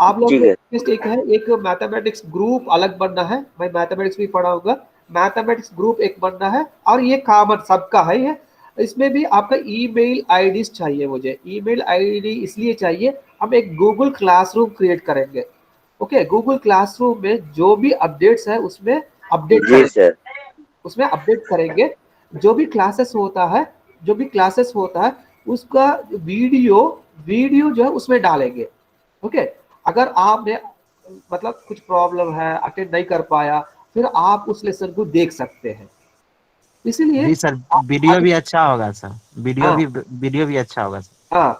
आप लोग ठीक है। एक है, एक मैथमेटिक्स ग्रुप अलग बनना है, मैं मैथमेटिक्स भी पढ़ाऊंगा, मैथमेटिक्स ग्रुप एक बनना है, और ये कॉमन सबका है ये। इसमें भी आपका ईमेल आईडी चाहिए, मुझे ईमेल आईडी इसलिए चाहिए, हम एक गूगल क्लासरूम क्रिएट करेंगे। ओके, गूगल क्लासरूम में जो भी अपडेट्स है उसमें अपडेट जी करेंगे, सर। उसमें अपडेट करेंगे। जो भी क्लासेस होता है, जो भी क्लासेस होता है उसका वीडियो वीडियो जो है उसमें डालेंगे। ओके, अगर आपने मतलब कुछ प्रॉब्लम है, अटेंड नहीं कर पाया, फिर आप उस लेसन को देख सकते हैं। इसीलिए जी सर, वीडियो अगर भी अच्छा होगा सर, हाँ वीडियो भी अच्छा होगा सर। हाँ,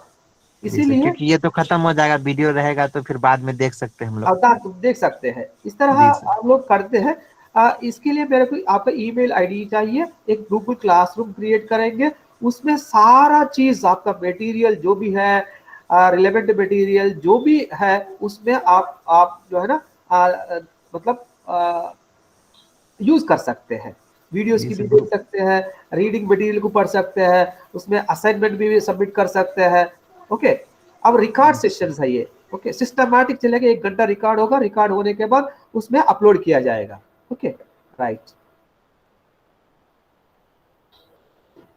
जी सर, इसीलिए क्योंकि ये तो खत्म हो जाएगा, वीडियो रहेगा तो फिर बाद में देख सकते हैं हम लोग। अवतार तुम देख सकते हैं, इस तरह जी सर। हम लोग करते हैं। इसके लिए मेरे को आपका ईमेल आईडी चाहिए, एक गूगल क्लासरूम क्रिएट करेंगे, उसमें सारा चीज आपका मटेरियल जो भी है, रिलेवेंट मटेरियल जो भी है उसमें आप जो है ना मतलब यूज कर सकते हैं। वीडियोस जी की भी सर, देख ग्रुप। सकते हैं, रीडिंग मटेरियल को पढ़ सकते हैं, उसमें असाइनमेंट भी सबमिट कर सकते हैं। ओके, अब रिकॉर्ड सेशन है ये। ओके, सिस्टमैटिक चलेगा, 1 घंटा रिकॉर्ड होगा, रिकॉर्ड होने के बाद उसमें अपलोड किया जाएगा। Okay, right.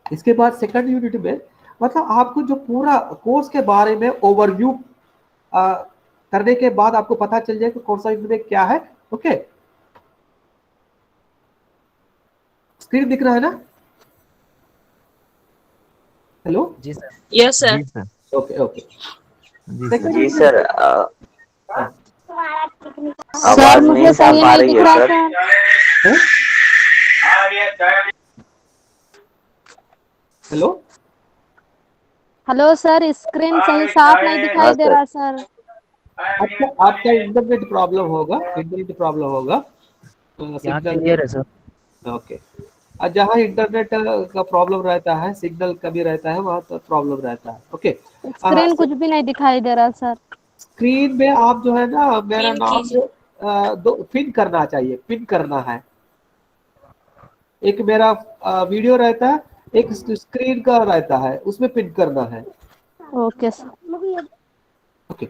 इसके बाद सेकंड यूनिट में मतलब आपको जो पूरा कोर्स के बारे में ओवरव्यू करने के बाद आपको पता चल जाएगा कौन सा यूनिट में क्या है। ओके, स्क्रीन दिख रहा है ना? हेलो? जी सर। Yes sir. जी सर। Okay okay. जी सर। सेकंड जी यूनिट सर, हाँ, सर आवाज नहीं मुझे साफ सही आ नहीं रही दिख है रहा sir. Sir. Hello? Hello sir, screen सही साफ नहीं हाँ दिखाई दे सर। रहा सर। आपका इंटरनेट प्रॉब्लम होगा, इंटरनेट प्रॉब्लम होगा, यहाँ सिग्नल। क्लियर है सर। ओके, जहाँ इंटरनेट का प्रॉब्लम रहता है, सिग्नल कभी रहता है, वहाँ तो प्रॉब्लम रहता है। ओके, स्क्रीन कुछ भी नहीं दिखाई दे रहा सर। स्क्रीन में आप जो है ना मेरा पिन नाम कीजिए। दो पिन करना चाहिए, पिन करना है। एक मेरा वीडियो रहता है, एक स्क्रीन का रहता है, उसमें पिन करना है। Okay sir. Okay,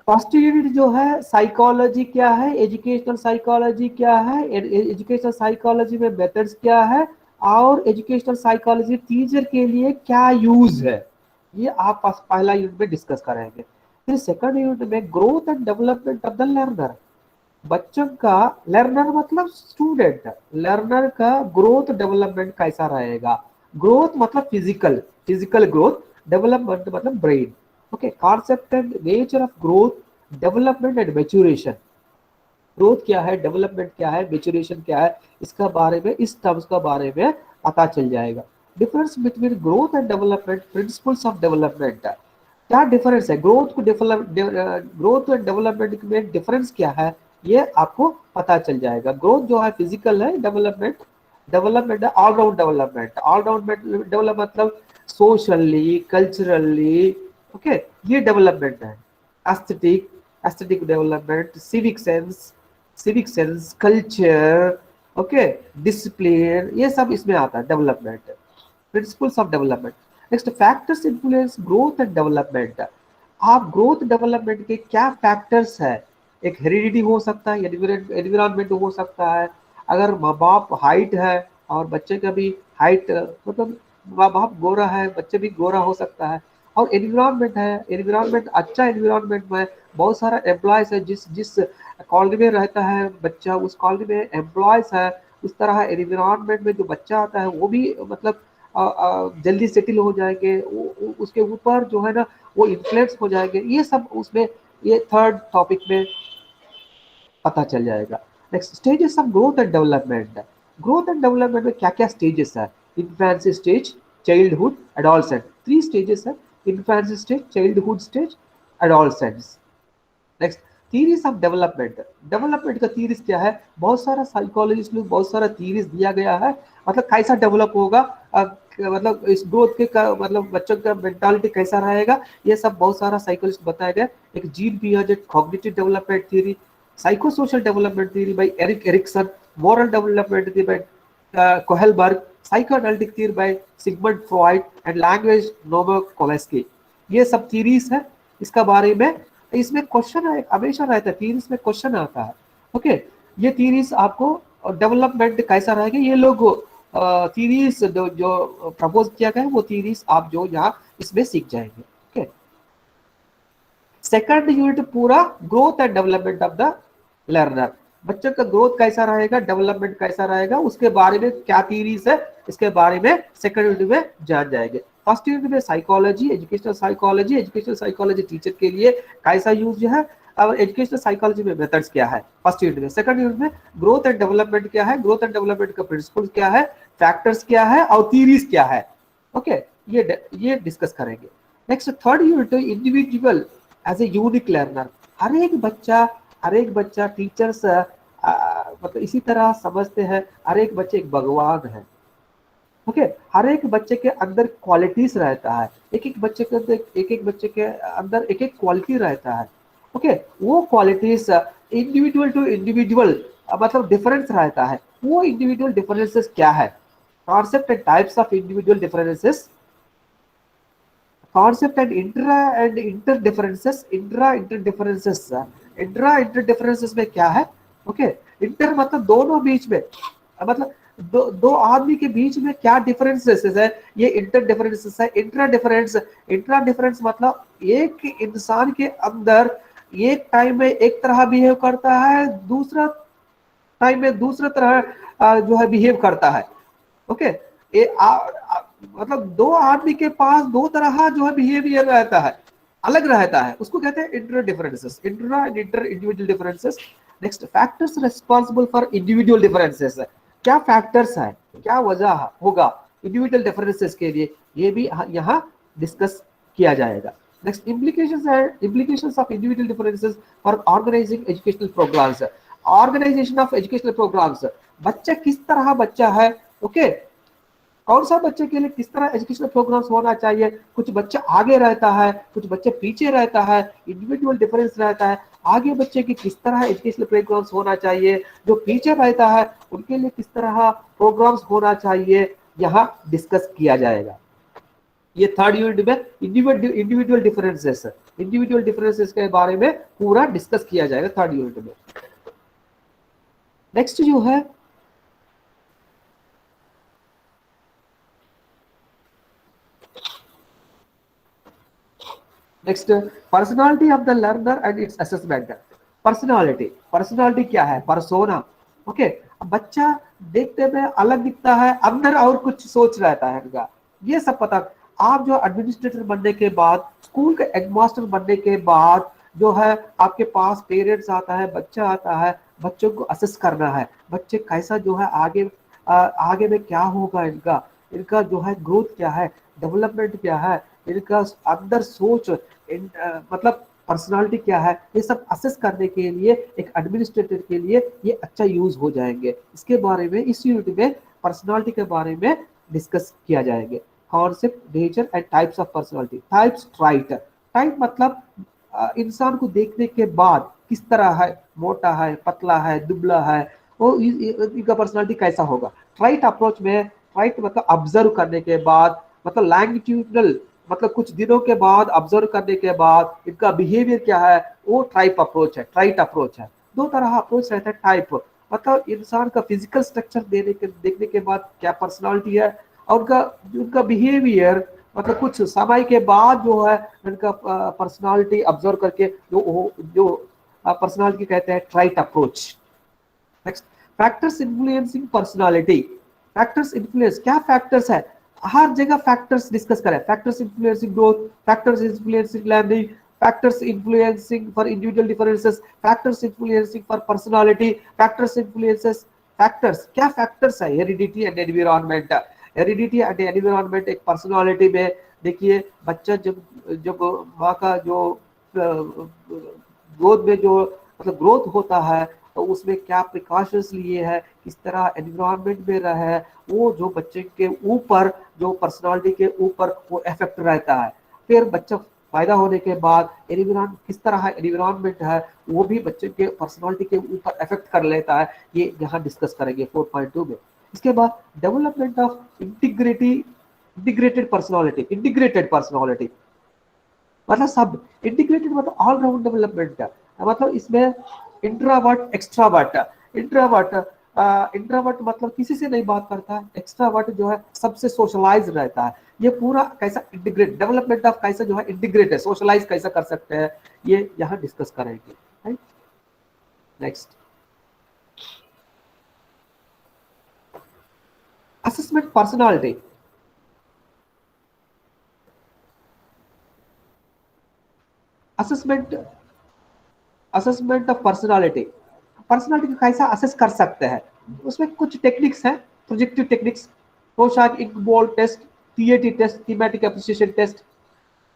first unit जो है साइकोलॉजी क्या है, एजुकेशनल साइकोलॉजी क्या है, एजुकेशनल साइकोलॉजी में मेथड्स क्या है, और एजुकेशनल साइकोलॉजी टीचर के लिए क्या यूज है, ये आप पहला यूनिट में डिस्कस करेंगे। फिर सेकंड यूनिट में growth and development of the learner, बच्चों का, लर्नर मतलब स्टूडेंट, लर्नर का ग्रोथ डेवलपमेंट कैसा रहेगा। ग्रोथ मतलब फिजिकल, फिजिकल ग्रोथ, डेवलपमेंट मतलब brain. Okay, concept and nature of growth, development and maturation. Growth क्या है, डेवलपमेंट क्या है, मेच्योरेशन क्या है, इसका बारे में, इस टर्म्स का बारे में पता चल जाएगा। Difference between growth and development, principles of development, क्या डिफरेंस है, ग्रोथ को डेवलप, ग्रोथ एंड डेवलपमेंट में डिफरेंस क्या है, ये आपको पता चल जाएगा। ग्रोथ जो है फिजिकल है, development, development allround development, allround develop मतलब सोशली, कल्चरली। ओके, ये डेवलपमेंट है। Aesthetic, aesthetic development, civic sense, culture, okay, discipline, ये सब इसमें आता है development, principles of development. Next, factors influence growth and development. आप ग्रोथ डेवलपमेंट के क्या फैक्टर्स है, एक हेरिडिटी हो सकता है, एनवायरमेंट हो सकता है, अगर माँ बाप हाइट है और बच्चे का भी हाइट, मतलब माँ बाप गोरा है, बच्चे भी गोरा हो सकता है, और एनवायरमेंट है, एनवायरमेंट अच्छा एनवायरमेंट में बहुत सारा एम्प्लॉयज है, जिस जिस कॉलोनी में रहता है बच्चा, उस कॉलोनी में एम्प्लॉयज है, उस तरह एनवायरमेंट में जो बच्चा आता है वो भी मतलब जल्दी सेटल हो जाएंगे, उसके ऊपर जो है ना वो इन्फ्लुएंस हो जाएंगे, ये सब उसमें, ये थर्ड टॉपिक में पता चल जाएगा। Next, stages of growth and development. Growth and development में क्या क्या स्टेजेस है, infancy stage, childhood, adolescent, 3 stages है, infancy stage, childhood stage, adolescence. Next, theories of development, development का थीरीज क्या है, बहुत सारा साइकोलॉजिस्ट लोग बहुत सारा थीरीज दिया गया है, मतलब कैसा डेवलप होगा, मतलब इस ग्रोथ के का मतलब बच्चों का मेंटालिटी कैसा रहेगा, ये सब बहुत सारा साइकोलॉजिस्ट बताया गया। एक Jean Piaget cognitive development theory, psycho social development theory by Erik Erikson, moral development theory by Kohlberg, psychoanalytic theory by Sigmund Freud and language नोबोकोवस्की, ये सब थ्योरीज है। इसका बारे में इसमें क्वेश्चन हमेशा रहता है, थीरीज में क्वेश्चन आता है। ओके, ये थीरीज आपको डेवलपमेंट कैसा रहेगा, ये लोग थीरीज जो प्रपोज किया गया है वो थीरीज आप जो यहाँ इसमें सीख जाएंगे। ओके, सेकंड यूनिट पूरा growth and development of the learner, बच्चे का ग्रोथ कैसा रहेगा, डेवलपमेंट कैसा रहेगा, उसके बारे में क्या थीरीज है, इसके बारे में सेकंड यूनिट में जान जाएंगे। फर्स्ट यूनिट में साइकोलॉजी, एजुकेशनल साइकोलॉजी टीचर के लिए कैसा यूज है, और एजुकेशनल साइकोलॉजी में मेथड्स क्या है फर्स्ट यूनिट में। सेकंड यूनिट में ग्रोथ एंड डेवलपमेंट क्या है, ग्रोथ एंड डेवलपमेंट का प्रिंसिपल क्या है, फैक्टर्स क्या है और थीरीज क्या है। ओके, ये डिस्कस करेंगे। Next third unit individual as a unique learner, हर एक बच्चा टीचर्स मतलब इसी तरह समझते हैं, हर एक बच्चे एक भगवान है। ओके, हर एक बच्चे के अंदर क्वालिटीज रहता है, एक एक बच्चे के अंदर एक एक क्वालिटी रहता है। ओके, वो क्वालिटीज इंडिविजुअल टू इंडिविजुअल मतलब डिफरेंस रहता है। वो इंडिविजुअल डिफरेंसेस क्या है, concept and types of individual differences, concept and inter differences, inter differences में क्या है। ओके, इंटर मतलब दोनों बीच में, मतलब दो आदमी के बीच में क्या डिफरेंसेस है, ये इंटर डिफरेंसेस है। इंट्रा डिफरेंस मतलब एक इंसान के अंदर एक टाइम में एक तरह बिहेव करता है, दूसरा टाइम में दूसरा तरह जो है बिहेव करता है। ओके, मतलब दो आदमी के पास दो तरह जो है बिहेवियर रहता है, अलग रहता है, उसको कहते हैं inter differences, intra and inter individual differences. Next factors responsible for individual differences, क्या फैक्टर्स है, क्या वजह होगा इंडिविजुअल डिफरेंसेस के लिए, ये भी यहाँ डिस्कस किया जाएगा। Next implications of individual differences for organising educational programmes, organisation of educational programmes, बच्चा किस तरह बच्चा है। ओके, कौन सा बच्चे के लिए किस तरह एजुकेशनल प्रोग्राम्स होना चाहिए, कुछ बच्चा आगे रहता है, कुछ बच्चे पीछे रहता है, इंडिविजुअल डिफरेंस रहता है। आगे बच्चे की किस तरह एजुकेशनल प्रोग्राम्स होना चाहिए, जो पीछे रहता है उनके लिए किस तरह प्रोग्राम्स होना चाहिए, यहाँ डिस्कस किया जाएगा। ये थर्ड यूनिट में इंडिविजुअल डिफरेंसेस के बारे में पूरा डिस्कस किया जाएगा थर्ड यूनिट में। नेक्स्ट जो है next personality of the learner and it's assessment. Personality क्या है, परसोना। ओके, बच्चा देखते में अलग दिखता है, अंदर और कुछ सोच रहता है इनका, ये सब पता। आप जो एडमिनिस्ट्रेटर बनने के बाद, स्कूल के हेडमास्टर बनने के बाद जो है आपके पास पेरेंट्स आता है, बच्चा आता है, बच्चों को असेस करना है, बच्चे कैसा जो है आगे में क्या होगा, इनका जो है ग्रोथ क्या है, डेवलपमेंट क्या है, इनका अंदर सोच मतलब पर्सनालिटी क्या है, ये सब असेस करने के लिए एक एडमिनिस्ट्रेटर के लिए ये अच्छा यूज हो जाएंगे। इसके बारे में इस यूनिट में पर्सनालिटी के बारे में डिस्कस किया जाएंगे। Concept, nature and types of personality. Types, type मतलब इंसान को देखने के बाद किस तरह है, मोटा है, पतला है, दुबला है, वो इनका पर्सनालिटी कैसा होगा। ट्राइट अप्रोच में, ट्राइट मतलब ऑब्जर्व करने के बाद, मतलब लैंगिट्यूडनल मतलब कुछ दिनों के बाद ऑब्जर्व करने के बाद इनका बिहेवियर क्या है, वो ट्राइट अप्रोच है। दो तरह अप्रोच रहता है। टाइप मतलब इंसान का फिजिकल स्ट्रक्चर देखने के बाद क्या पर्सनालिटी है, और उनका बिहेवियर मतलब कुछ समय के बाद जो है उनका पर्सनालिटी ऑब्जर्व करके जो पर्सनालिटी कहते हैं trait approach. Next factors influencing personality. Factors influence, क्या फैक्टर्स है, हर जगह फैक्टर्स डिस्कस करें। Factors influencing growth, factors influencing learning, factors influencing for individual differences, factors influencing for personality, factors influences. Factors क्या फैक्टर्स है, heredity and environment. Heredity and environment एक personality में देखिए, बच्चा जब माँ का जो ग्रोथ में जो मतलब ग्रोथ होता है तो उसमें क्या प्रिकॉशंस लिए है, किस तरह एनवायरनमेंट में रहा है, वो जो बच्चे के ऊपर, जो पर्सनालिटी के ऊपर वो इफेक्ट रहता है। फिर बच्चा पैदा होने के बाद एनवायरनमेंट किस तरह एनवायरनमेंट है, वो भी बच्चे के पर्सनालिटी के ऊपर इफेक्ट कर लेता है, ये यहाँ डिस्कस करेंगे 4.2 में। इसके बाद डेवलपमेंट ऑफ इंटीग्रेटेड पर्सनालिटी। मतलब सब इंटीग्रेटेड मतलब ऑल राउंड डेवलपमेंट, मतलब इसमें इंट्रावर्ट एक्सट्रावर्ट, इंट्रावर्ट इंट्रावर्ट मतलब किसी से नहीं बात करता है, एक्सट्रावर्ट जो है सबसे सोशलाइज रहता है। ये पूरा कैसा इंटीग्रेट डेवलपमेंट ऑफ कैसा जो है इंटीग्रेट है, सोशलाइज कैसा कर सकते हैं, ये यहाँ डिस्कस करेंगे, right. Next, assessment personality. Assessment assessment of personality, personality को कैसा असेस कर सकते हैं, उसमें कुछ टेक्निक्स हैं, projective techniques, Rorschach ink blot test, TAT test, thematic appreciation test,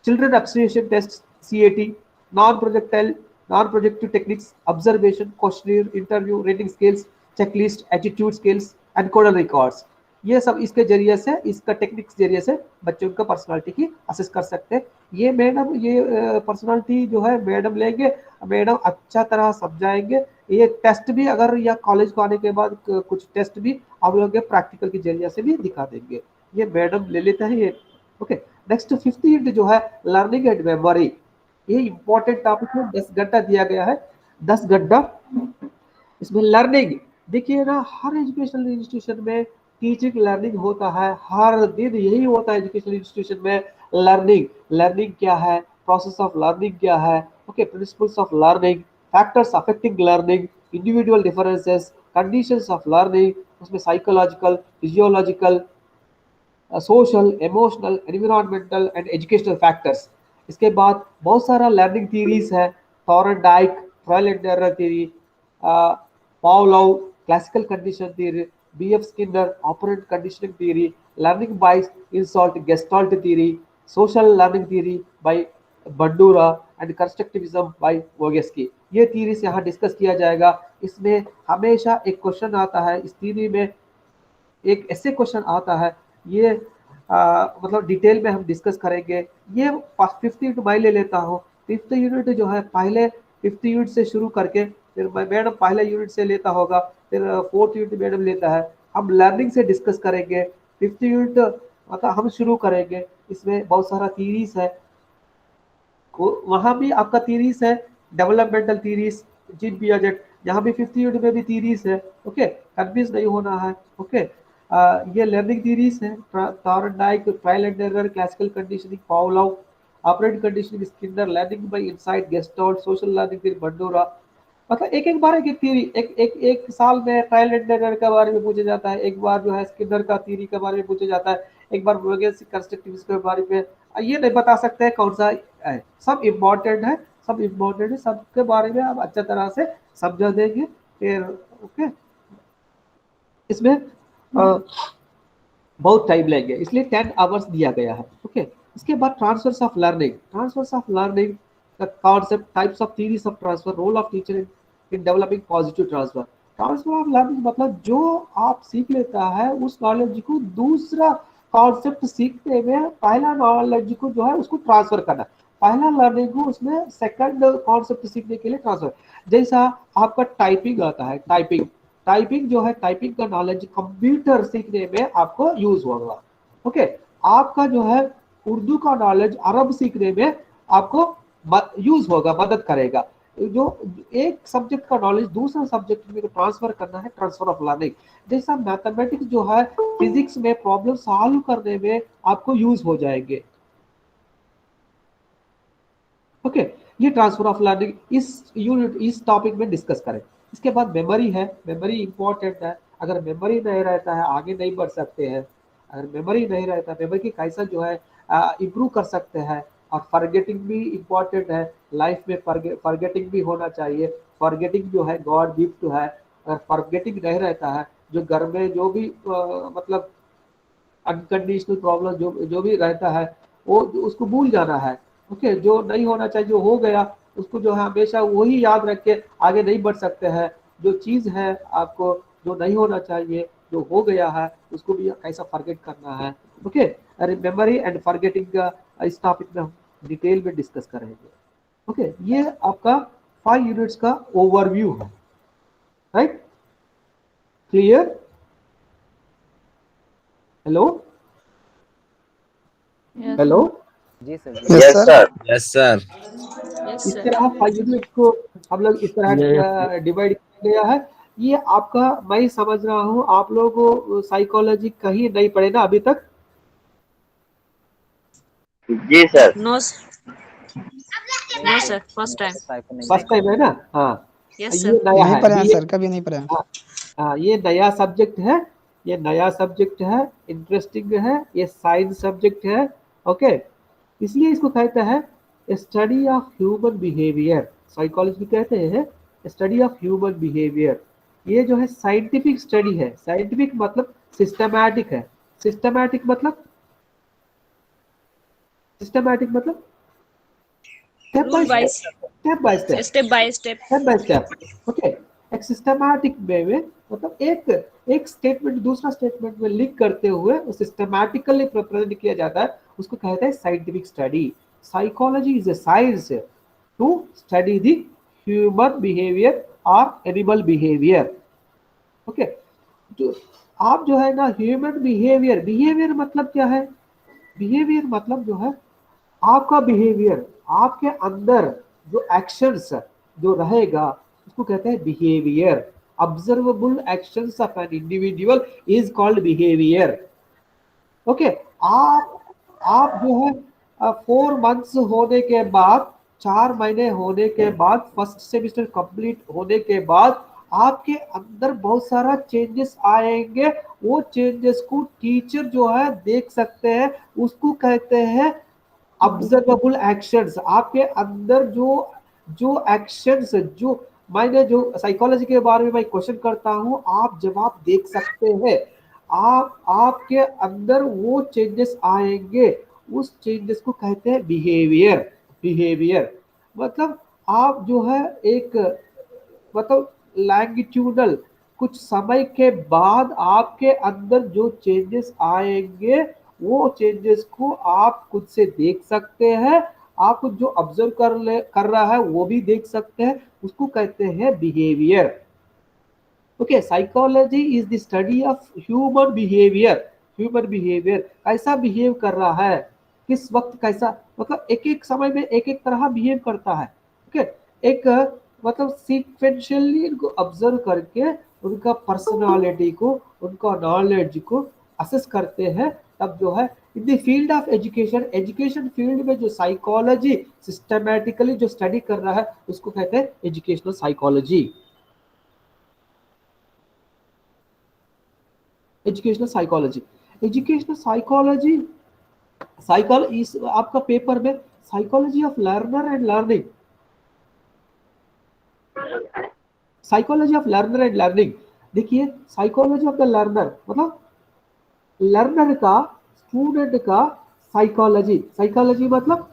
children appreciation test, CAT, non projectile non projective techniques, observation, questionnaire, interview, rating scales, checklist, attitude scales, encoder records, ये सब इसके जरिए से, इसका techniques जरिए से बच्चों का पर्सनालिटी की असेस कर सकते हैं। ये मैडम, ये पर्सनालिटी जो है मैडम लेंगे, मैडम अच्छा तरह समझाएंगे। ये टेस्ट भी अगर या कॉलेज को आने के बाद कुछ टेस्ट भी आप लोग के प्रैक्टिकल के जरिए से भी दिखा देंगे, ये मैडम ले लेते हैं ये। ओके, नेक्स्ट 5th यूनिट जो है लर्निंग एंड मेमोरी, ये इंपॉर्टेंट टॉपिक है, 10 घंटा दिया गया है, 10 घंटा। इसमें लर्निंग देखिए ना, हर एजुकेशनल इंस्टीट्यूशन में टीचिंग लर्निंग होता है, हर दिन यही होता है एजुकेशनल इंस्टीट्यूशन में। लर्निंग, लर्निंग क्या है, प्रोसेस ऑफ लर्निंग क्या है, okay, principles of learning, factors affecting learning, individual differences, conditions of learning, उसमें psychological, physiological, social, emotional, environmental and educational factors. इसके बाद बहुत सारा लर्निंग थीरीज है, Thorndike, trial and error theory, Pavlov, classical condition theory, BF Skinner, operant conditioning theory, learning by insight, Gestalt theory, social learning theory by Bandura and constructivism by Vygotsky. ये theories यहाँ discuss किया जाएगा। इसमें हमेशा एक question आता है इस थ्योरी में, एक ऐसे क्वेश्चन आता है, ये मतलब डिटेल में हम डिस्कस करेंगे। ये 5th यूनिट मैं ले लेता हूँ, 5th यूनिट जो है पहले 5th यूनिट से शुरू करके, फिर मैडम पहले यूनिट से लेता होगा, फिर 4th यूनिट मैडम लेता है, हम लर्निंग से डिस्कस करेंगे। 5th यूनिट मतलब हम शुरू करेंगे, इसमें बहुत सारा थीरीज है, वहां भी आपका थीरीज है, डेवलपमेंटल थीरीज, जीन पियाजेट, यहाँ भी 5th यूनिट में भी थीरीज है। ओके, कंफ्यूज नहीं होना है। ओके, ये लर्निंग थीरीज है, Thorndike, trial and error, classical conditioning, Pavlov, operant conditioning, Skinner, learning by insight, Gestalt, social learning theory, Bandura. मतलब एक एक बार एक एक थ्योरी, एक एक एक साल में ट्रायल एंड एरर के बारे में पूछा जाता है, एक बार जो है स्किनर का थ्योरी के बारे में पूछा जाता है, एक बार कंस्ट्रक्टिविज्म के बारे में। ये नहीं बता सकते हैं कौन सा है, सब इम्पोर्टेंट है, सब इम्पोर्टेंट है, सबके बारे में आप अच्छा तरह से समझा देंगे फिर। ओके, इसमें बहुत टाइम लेंगे, इसलिए 10 आवर्स दिया गया है। ओके, इसके बाद transfers of learning, transfers of learning the concept, types of theories of transfer, role of teacher in developing positive transfer. Transfer of learning मतलब जो आप सीख लेता है उस नॉलेज को दूसरा कॉन्सेप्ट सीखने में, पहला नॉलेज को जो है उसको ट्रांसफर करना, पहला लर्निंग को उसमें सेकंड कॉन्सेप्ट सीखने के लिए ट्रांसफर। जैसा आपका टाइपिंग आता है, टाइपिंग, टाइपिंग जो है, टाइपिंग का नॉलेज कंप्यूटर सीखने में आपको यूज होगा। ओके, आपका जो है उर्दू का नॉलेज अरब सीखने में आपको यूज होगा, मदद करेगा। जो एक सब्जेक्ट का नॉलेज दूसरा सब्जेक्ट में ट्रांसफर करना है, ट्रांसफर ऑफ लर्निंग। जैसा मैथमेटिक्स जो है फिजिक्स में प्रॉब्लम सॉल्व करने में आपको यूज हो जाएंगे। ओके, ये ट्रांसफर ऑफ लर्निंग इस यूनिट, इस टॉपिक में डिस्कस करें। इसके बाद मेमोरी है, मेमोरी इंपॉर्टेंट है, अगर मेमोरी नहीं रहता है आगे नहीं बढ़ सकते हैं। अगर मेमोरी नहीं रहता, मेमोरी की कैसा जो है इम्प्रूव कर सकते हैं। और फॉरगेटिंग भी इम्पॉर्टेंट है, लाइफ में फॉरगेटिंग भी होना चाहिए। फॉरगेटिंग जो है गॉड गिफ्ट है, अगर फॉरगेटिंग नहीं रहता है, जो घर में जो भी मतलब अनकंडीशनल प्रॉब्लम जो जो भी रहता है वो उसको भूल जाना है। ओके, जो नहीं होना चाहिए जो हो गया उसको जो है हमेशा वही याद रख के आगे नहीं बढ़ सकते हैं। जो चीज़ है आपको जो नहीं होना चाहिए, जो हो गया है उसको भी कैसा फॉरगेट करना है। ओके, अरे मेमोरी एंड फॉरगेटिंग का इस टॉपिक में हम डिटेल में डिस्कस करेंगे। ओके, ये आपका 5 यूनिट्स का ओवरव्यू है, right? Clear? Hello Yes, hello, sir. जी sir. Yes sir. Yes sir. Yes, इस sir. तरह 5 यूनिट को हम लोग इस तरह डिवाइड किया गया है। ये आपका, मैं समझ रहा हूँ आप लोग साइकोलॉजी कहीं नहीं पढ़े ना अभी तक? जी sir. No, no, sir. First time. First time है ना? हाँ, Yes, ये sir. नया नहीं है पढ़े हैं ये। सर, कभी नहीं पढ़े हैं। हाँ, हाँ, ये नया सब्जेक्ट है, ये नया सब्जेक्ट है, इंटरेस्टिंग है, ये साइंस सब्जेक्ट है। ओके, इसलिए इसको कहते हैं study of human behaviour. Psychology कहते हैं स्टडी ऑफ ह्यूमन बिहेवियर। ये जो है साइंटिफिक स्टडी है। साइंटिफिक मतलब सिस्टमैटिक है। सिस्टमैटिक मतलब सिस्टमैटिक मतलब step by Rule step, wise, step by step, step by step. Step by step. Okay, एक सिस्टमैटिक वे में, मतलब एक एक स्टेटमेंट दूसरा स्टेटमेंट में लिंक करते हुए सिस्टमैटिकली रिप्रेजेंट किया जाता है, उसको कहते हैं scientific study. Psychology is a science to study the human behaviour और एनिमल बिहेवियर। ओके, जो आप जो है ना ह्यूमन बिहेवियर, बिहेवियर मतलब क्या है? बिहेवियर मतलब जो है आपका बिहेवियर, आपके अंदर जो एक्शंस जो रहेगा उसको कहते हैं behaviour. Observable actions of an individual is called behaviour. Okay, आप जो है 4 मंथ्स होने के बाद, 4 महीने होने के बाद, फर्स्ट सेमेस्टर कंप्लीट होने के बाद आपके अंदर बहुत सारा चेंजेस आएंगे। वो चेंजेस को टीचर जो है देख सकते हैं, उसको कहते हैं ऑब्जर्वेबल एक्शंस। आपके अंदर जो जो एक्शंस, जो मैंने जो साइकोलॉजी के बारे में मैं क्वेश्चन करता हूं, आप जवाब देख सकते हैं। आपके अंदर वो चेंजेस आएंगे, उस चेंजेस को कहते हैं बिहेवियर। बिहेवियर मतलब आप जो है एक, मतलब लैंगिट्यूडल, कुछ समय के बाद आपके अंदर जो चेंजेस आएंगे, वो चेंजेस को आप खुद से देख सकते हैं। आप जो ऑब्जर्व कर रहा है वो भी देख सकते हैं, उसको कहते हैं behaviour. Okay, psychology is the study of human behaviour. Human behaviour कैसा बिहेव कर रहा है, किस वक्त कैसा, मतलब एक एक समय में एक एक तरह बिहेव करता है। ओके, एक मतलब सीक्वेंशियली इनको ऑब्जर्व करके उनका पर्सनालिटी को, उनका नॉलेज को असेस करते हैं। तब जो है in the field of education, education field में जो साइकोलॉजी सिस्टमैटिकली जो स्टडी कर रहा है उसको कहते हैं educational psychology. Educational psychology, educational psychology, इस आपका पेपर में psychology of learner and learning, psychology of learner and learning. देखिए, साइकोलॉजी ऑफ द लर्नर मतलब लर्नर का, स्टूडेंट का साइकोलॉजी। साइकोलॉजी मतलब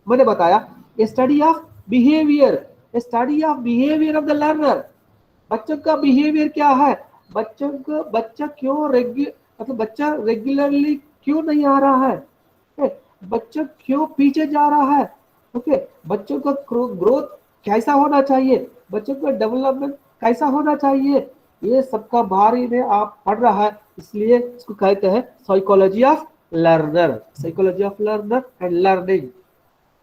मैंने बताया study of behaviour, study of behaviour of the learner. बच्चों का बिहेवियर क्या है, बच्चा क्यों मतलब बच्चा रेगुलरली क्यों नहीं आ रहा है, बच्चा क्यों पीछे जा रहा है। ओके, बच्चों का ग्रोथ कैसा होना चाहिए, बच्चों का डेवलपमेंट कैसा होना चाहिए, ये सबका बारे में आप पढ़ रहा है, इसलिए इसको कहते हैं psychology of learner. Psychology of learner and learning.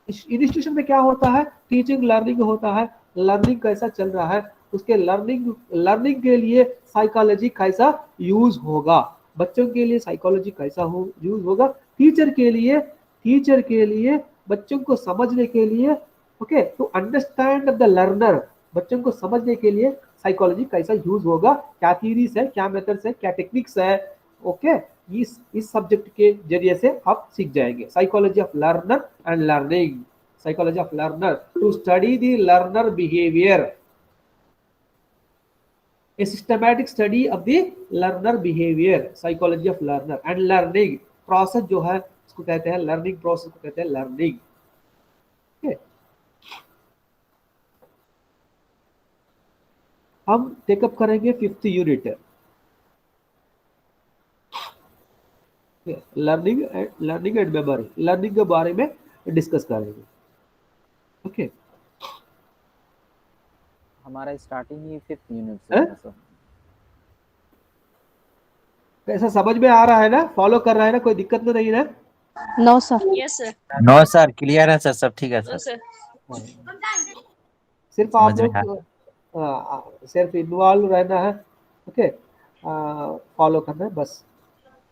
Institution में क्या होता है, टीचिंग लर्निंग होता है। लर्निंग कैसा चल रहा है, उसके लर्निंग के लिए साइकोलॉजी कैसा यूज होगा, बच्चों के लिए साइकोलॉजी कैसा हो यूज होगा, टीचर के लिए बच्चों को समझने के लिए। Okay, to understand the learner, बच्चों को समझने के लिए साइकोलॉजी कैसा यूज होगा, क्या थीरीज है, क्या मेथड्स है, क्या टेक्निक्स है। ओके, इस सब्जेक्ट के जरिए से आप सीख जाएंगे psychology of learner and learning. Psychology of learner to study the learner behaviour, a systematic study of the learner behavior, psychology of learner and learning process जो है इसको कहते हैं लर्निंग प्रोसेस को कहते हैं लर्निंग। हम टेकअप करेंगे 5th unit, learning and memory, learning के बारे में डिस्कस करेंगे। ओके, हमारा स्टार्टिंग ही 5th यूनिट से है सर। कैसा समझ में आ रहा है ना, फॉलो कर रहा है ना, कोई दिक्कत तो नहीं ना? No, sir. Yes, sir. No sir, clear है सर, सब ठीक है No, सर। sir. सिर्फ समझ आप में लोग आ- सिर्फ इन्वॉल्व रहना है, ओके, फॉलो करना है बस।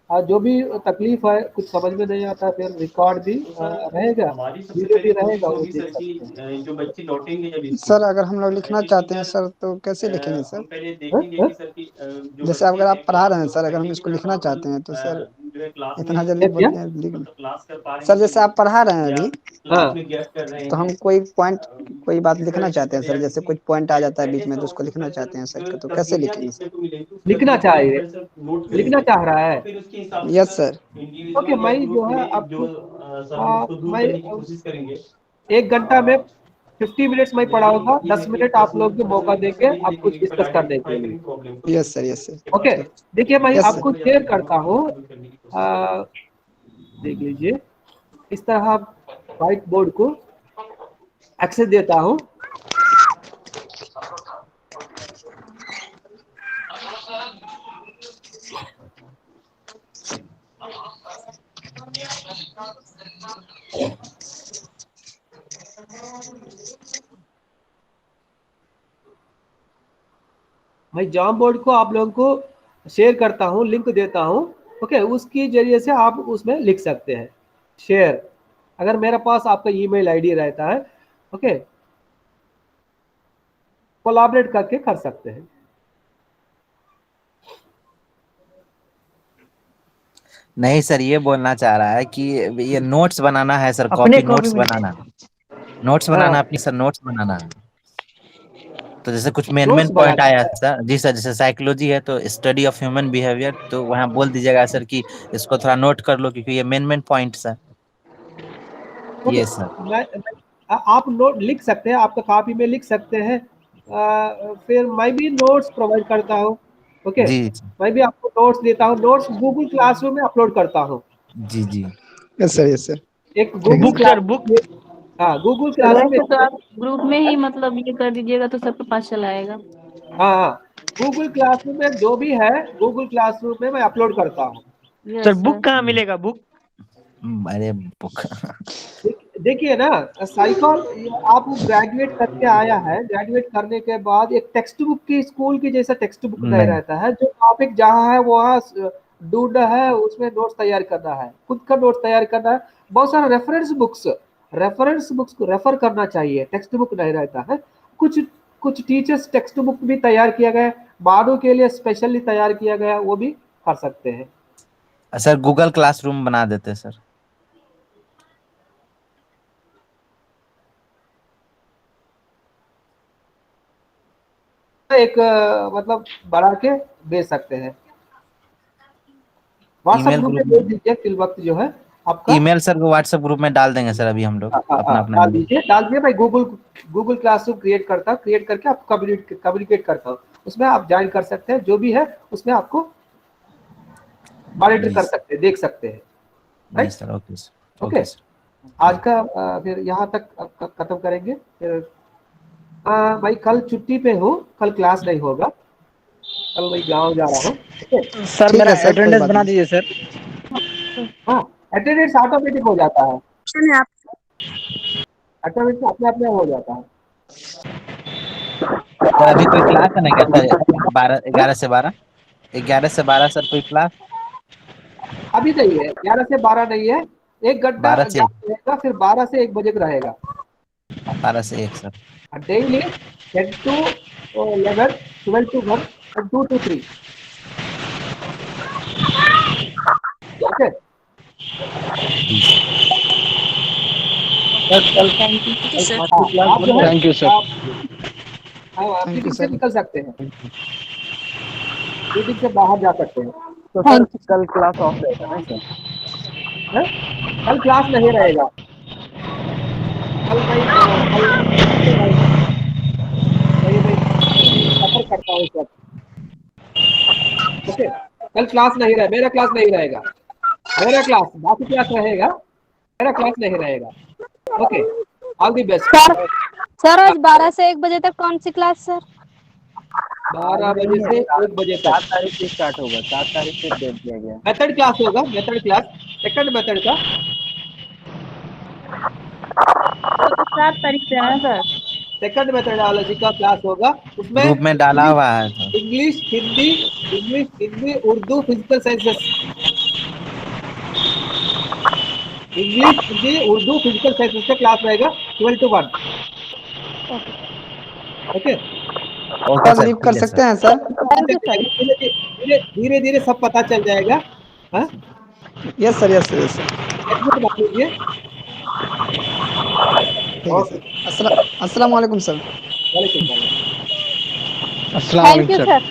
जो भी तकलीफ है, कुछ समझ में नहीं आता, फिर रिकॉर्ड भी रहेगा, हमारी सबसे वीडियो भी पहली कोशिश रहेगा, वो होगी देख सर कि सकते हैं। जो बच्चे लौटेंगे जब स्कूल, सर अगर हम लोग लिखना चाहते हैं सर तो कैसे लिखेंगे हम सर? पहले हाँ? देखेंगे हाँ? कि सर की जो जैसे अगर आप पढ़ा रहे हैं सर, अगर हम इसको लिखना चाहते हैं तो सर जो है क्लास इतना में जल्दी क्या क्या? बोलते हैं लिख मतलब क्लास कर पा रहे सर हैं जैसे आप पढ़ा रहे हैं या अभी, हाँ, क्लास में गैस कर रहे तो हम हैं, कोई पॉइंट कोई बात लिखना चाहते हैं सर, जैसे कुछ पॉइंट आ जाता है बीच में तो उसको लिखना चाहते हैं सर, तो कैसे लिखेंगे सर? लिखना चाहिए, लिखना चाह रहा है। फिर उसके हिसाब यस सर। ओके, मैं जो है में आपको जो सर हम उसको दूर मैं करने की कोशिश करेंगे। 1 घंटा में 50 मिनट्स मैं पढ़ाऊंगा, 10 मिनट आप लोग को मौका देंगे आप कुछ डिस्कस करने के लिए। Yes sir, yes sir. Okay, देखिए मैं Yes, आपको शेयर करता हूँ, देख लीजिए, इस तरह व्हाइट बोर्ड को एक्सेस देता हूँ। मैं जॉब बोर्ड को आप लोगों को शेयर करता हूँ, लिंक देता हूँ, ओके, उसकी जरिए से आप उसमें लिख सकते हैं शेयर, अगर मेरे पास आपका ईमेल आईडी रहता है, ओके, कोलैबोरेट करके कर सकते हैं। नहीं सर, ये बोलना चाह रहा है कि ये नोट्स बनाना है सर, अपने कॉपी नोट्स बनाना, नोट्स हाँ, बनाना अपनी सर, नोट्स बनाना है। तो जैसे कुछ मेन नोट्स पॉइंट बनाना आया है। सर, जी सर, जैसे साइकोलॉजी है तो स्टडी ऑफ ह्यूमन बिहेवियर, तो वहाँ बोल दीजिएगा सर कि इसको थोड़ा नोट कर लो, क्योंकि ये मेन पॉइंट्स है ओके, ये सर। आप नोट लिख सकते हैं, आपका कॉपी में लिख सकते हैं, फिर मैं भी नोट्स प्रोवाइड करता हूँ, ओके, जी मैं भी आपको नोट्स देता हूँ, नोट्स गूगल क्लासरूम में अपलोड करता हूँ। जी जी। Yes sir, yes sir. एक Google book class, sir, book. हाँ, गूगल सर क्लासरूम में, वैसे तो आप ग्रुप में ही मतलब ये कर दीजिएगा तो सबके पास चला आएगा। हाँ हाँ, गूगल क्लासरूम में जो भी है, गूगल क्लासरूम में मैं अपलोड करता हूँ। सर बुक कहाँ मिलेगा बुक? अरे बुक देखिए ना, साइकोल, आप ग्रेजुएट करके आया है, ग्रेजुएट करने के बाद एक टेक्स्ट बुक की, स्कूल की जैसा टेक्स्ट बुक नहीं नहीं, रहता है, जो टॉपिक जहाँ है वहाँ ढूंढना है, उसमें नोट्स तैयार करना है, खुद का नोट्स तैयार करना है। बहुत सारा रेफरेंस बुक्स को रेफर करना चाहिए, टेक्स्ट बुक नहीं रहता है। कुछ कुछ टीचर्स टेक्स्ट बुक भी तैयार किया गया है, बाड़ों के लिए स्पेशली तैयार किया गया, वो भी कर सकते हैं। सर गूगल क्लासरूम बना देते सर। एक मतलब बढ़ा के भेज सकते हैं, व्हाट्सएप ईमेल ग्रुप में ग्रुप भेज में, दीजिए, फिल वक्त जो है आपका। ईमेल सर को व्हाट्सएप ग्रुप में डाल देंगे सर, अभी हम लोग अपना अपना डाल दीजिए, मैं गूगल क्लासरूम क्रिएट करके आपको कम्युनिकेट करता हूँ, उसमें आप ज्वाइन कर सकते हैं, जो भी है उसमें आपको मॉनिटर कर सकते हैं, देख सकते हैं। जी right sir, okay sir, okay, okay sir. आज का फिर यहाँ तक खत्म करेंगे। फिर भाई कल छुट्टी पे हूँ, कल क्लास नहीं होगा, कल मैं गाँव जा रहा हूँ। सर मेरा अटेंडेंस बना दीजिए सर। हाँ, अटेंडेंस ऑटोमेटिक हो जाता है, अटेंडेंस अपने आप में हो जाता है। सर अभी कोई क्लास है ना क्या सर? 11 से 12, 11 से 12 सर कोई क्लास? अभी नहीं है, 11 से 12 नहीं है, 1 घंटा 12 से गैप रहेगा, फिर 12 से 1 बजे का रहेगा। 12 से 1 sir. Daily 10 to 11, 12 to 1 and 2 to 3। Okay जी थैंक यू सर। आप जो है, थैंक यू सर। आप मीटिंग से निकल सकते हैं, मीटिंग से बाहर जा सकते हैं। तो सर कल क्लास ऑफ रहेगा ना सर? हैं? कल क्लास नहीं रहेगा, कल मैं सफर करता हूँ सर। ओके, कल क्लास नहीं रहेगा, मेरा क्लास नहीं रहेगा, मेरा क्लास बाकी क्लास रहेगा, मेरा क्लास नहीं रहेगा। Okay, all the best. Sir आज 12 से 1 बजे तक कौन सी क्लास सर? 12 बजे से 1 बजे 7 तक तारीख से स्टार्ट होगा, 7 तारीख से डेट दिया गया है। मेथड क्लास होगा, मेथड क्लास, सेकंड मेथड का 7 तारीख से है सर। सेकंड मेथोडोलॉजी का क्लास होगा, उसमें ग्रुप में डाला हुआ है तो। English Hindi Urdu physical sciences, English Hindi Urdu physical sciences का क्लास रहेगा 12 to 1। Okay okay sir sir, leave ठीक कर है सकते सर। हैं सर? Thank you sir. धीरे धीरे सब पता चल जाएगा। हाँ yes sir, yes sir, yes sir. Admit मान लीजिए। ठीक है सर। अस्सलाम वालेकुम सर। वालेकुम सलाम। Thank you sir.